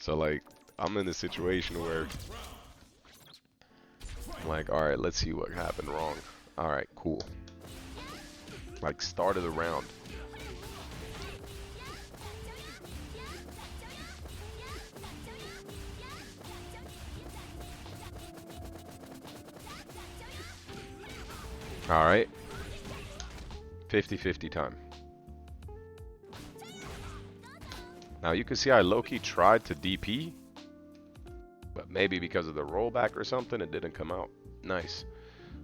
So like, I'm in a situation where I'm like, all right, let's see what happened wrong. All right, cool. Like, start of the round. All right, 50-50 time. Now you can see I low-key tried to DP, but maybe because of the rollback or something, it didn't come out. Nice.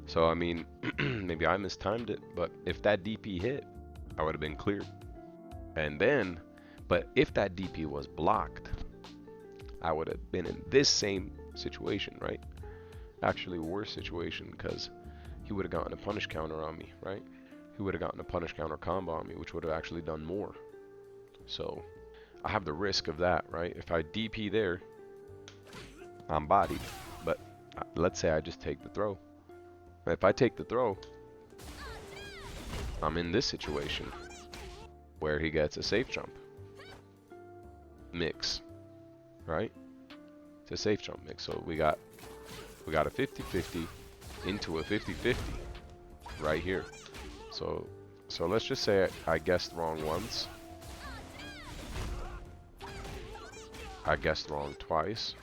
So, I mean, maybe I mistimed it, but if that DP hit, I would have been cleared. And then, but if that DP was blocked, I would have been in this same situation, right? Actually, worse situation, because he would have gotten a punish counter on me, right? He would have gotten a punish counter combo on me, which would have actually done more. So, I have the risk of that, right? If I DP there, I'm bodied. But let's say I just take the throw. If I take the throw, I'm in this situation where he gets a safe jump mix, right? It's a safe jump mix. So we got a 50-50 into a 50-50 right here. So let's just say I guessed wrong once. I guessed wrong twice.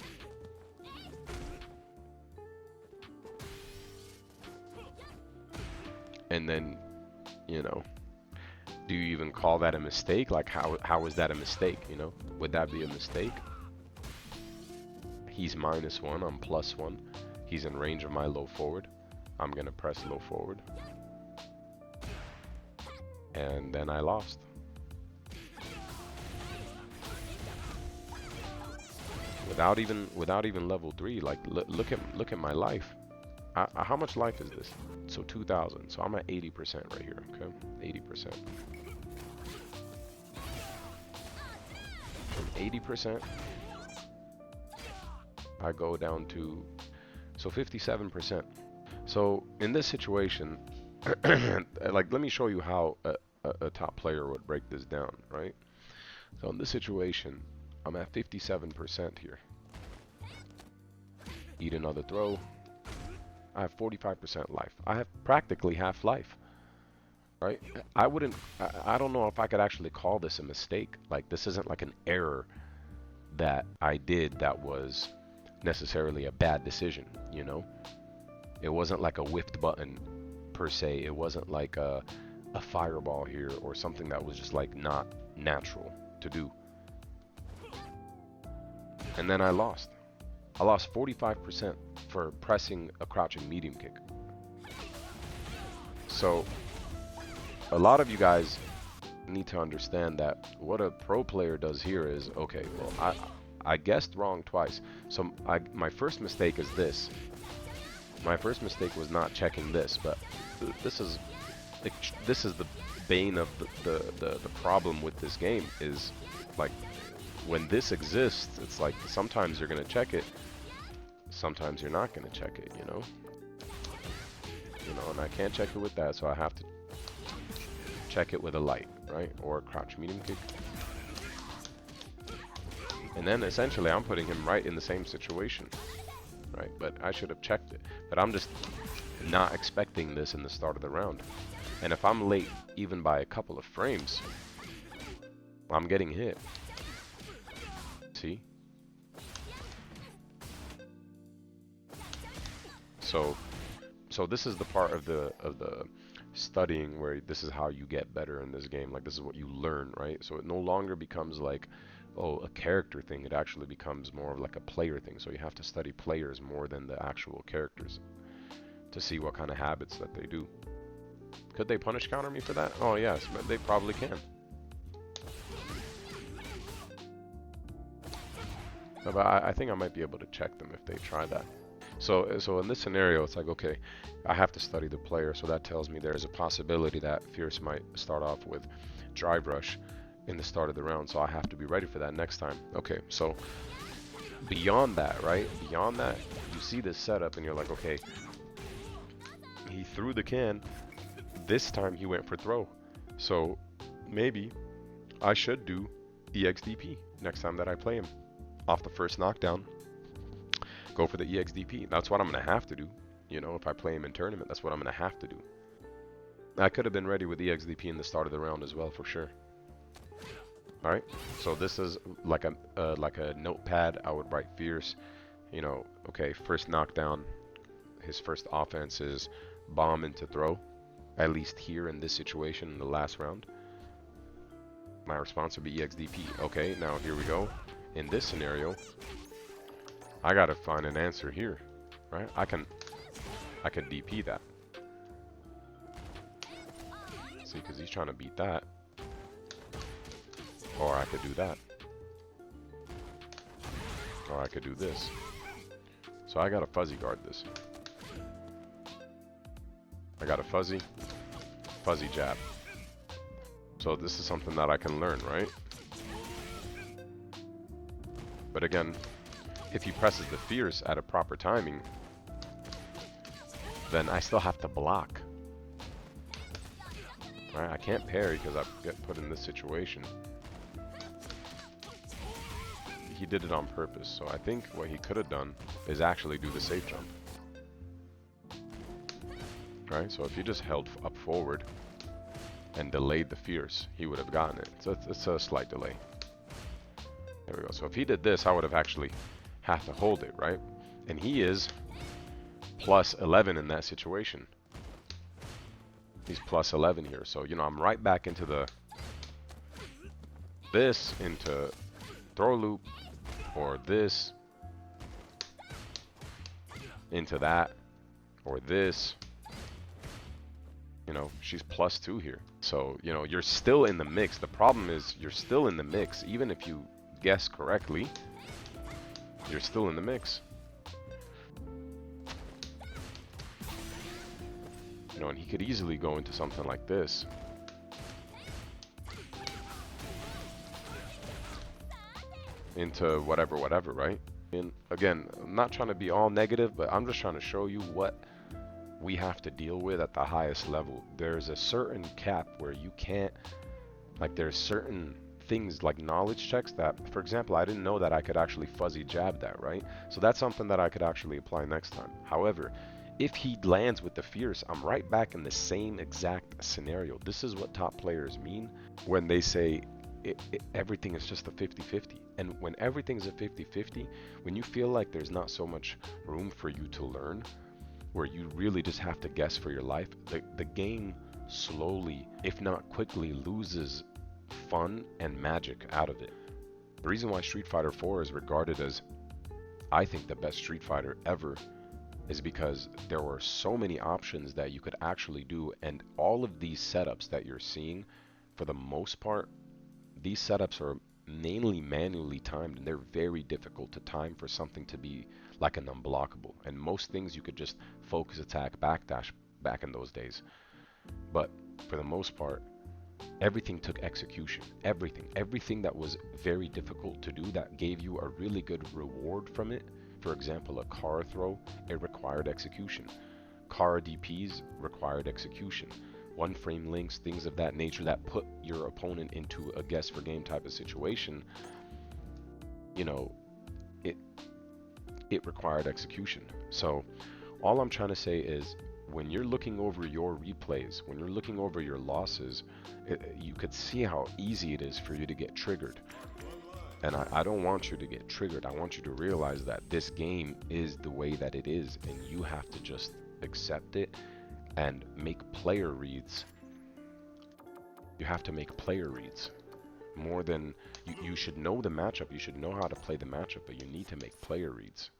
And then, you know, do you even call that a mistake? Like, how is that a mistake, you know? Would that be a mistake? He's -1, I'm +1. He's in range of my low forward. I'm gonna press low forward. And then I lost. Without even level 3, like look at my life. How much life is this? So 2,000. So I'm at 80% right here. Okay, 80%. From 80%, I go down to 57%. So in this situation, like let me show you how a top player would break this down, right? So in this situation, I'm at 57% here. Eat another throw. I have 45% life. I have practically half life, right? I don't know if I could actually call this a mistake. Like, this isn't like an error that I did that was necessarily a bad decision, you know? It wasn't like a whiffed button per se. It wasn't like a fireball here or something that was just like not natural to do. And then I lost. I lost 45% for pressing a crouching medium kick. So a lot of you guys need to understand that what a pro player does here is, okay, well, I guessed wrong twice. So my first mistake is this. My first mistake was not checking this, but this is the bane of the problem with this game is, like, when this exists, it's like sometimes you're gonna check it, sometimes you're not gonna check it, you know, and I can't check it with that, so I have to check it with a light, right, or a crouch medium kick, and then essentially I'm putting him right in the same situation, right? But I should have checked it, but I'm just not expecting this in the start of the round, and if I'm late even by a couple of frames, I'm getting hit. See? So this is the part of the studying where this is how you get better in this game. Like, this is what you learn, right? So it no longer becomes like, oh, a character thing. It actually becomes more of like a player thing. So you have to study players more than the actual characters to see what kind of habits that they do. Could they punish counter me for that? Oh yes, they probably can. But I think I might be able to check them if they try that. So in this scenario, it's like, okay, I have to study the player, so that tells me there's a possibility that Fierce might start off with Drive Rush in the start of the round, so I have to be ready for that next time. Okay, so beyond that, right? Beyond that, you see this setup and you're like, okay, he threw the can. This time he went for throw. So maybe I should do EXDP next time that I play him. off the first knockdown, go for the EXDP. That's what I'm going to have to do. You know, if I play him in tournament, that's what I'm going to have to do. I could have been ready with EXDP in the start of the round as well, for sure. Alright, so this is like a notepad. I would write Fierce. You know, okay, first knockdown. His first offense is bomb into throw. At least here in this situation in the last round. My response would be EXDP. Okay, now here we go. In this scenario, I gotta find an answer here, right? I can DP that. See, because he's trying to beat that. Or I could do that. Or I could do this. So I gotta fuzzy guard this. I got a fuzzy jab. So this is something that I can learn, right? But again, if he presses the Fierce at a proper timing, then I still have to block. Right? I can't parry because I get put in this situation. He did it on purpose, so I think what he could have done is actually do the safe jump. Right? So if he just held up forward and delayed the Fierce, he would have gotten it. So it's a slight delay. There we go. So if he did this, I would have actually have to hold it, right? And he is plus 11 in that situation. He's plus 11 here. So, you know, I'm right back into the this into throw loop, or this into that, or this. You know, she's plus 2 here. So, you know, you're still in the mix. The problem is you're still in the mix. Even if you guess correctly, you're still in the mix. You know, and he could easily go into something like this. Into whatever, right? And again, I'm not trying to be all negative, but I'm just trying to show you what we have to deal with at the highest level. There's a certain cap where you can't, like, there's certain things like knowledge checks that, for example, I didn't know that I could actually fuzzy jab that, right? So that's something that I could actually apply next time. However, if he lands with the Fierce, I'm right back in the same exact scenario. This is what top players mean when they say everything is just a 50-50. And when everything's a 50-50, when you feel like there's not so much room for you to learn, where you really just have to guess for your life, the game slowly, if not quickly, loses fun and magic out of it. The reason why Street Fighter 4 is regarded as, I think, the best Street Fighter ever is because there were so many options that you could actually do, and all of these setups that you're seeing, for the most part, these setups are mainly manually timed, and they're very difficult to time for something to be like an unblockable. And most things you could just focus attack, backdash back in those days. But for the most part, everything took execution. Everything that was very difficult to do, that gave you a really good reward from it. For example, a car throw, it required execution. Car DPs required execution. One frame links, things of that nature that put your opponent into a guess for game type of situation, you know, it required execution. So all I'm trying to say is, when you're looking over your replays, when you're looking over your losses, you could see how easy it is for you to get triggered. And I don't want you to get triggered. I want you to realize that this game is the way that it is, and you have to just accept it and make player reads. You have to make player reads. More than, you should know the matchup, you should know how to play the matchup, but you need to make player reads.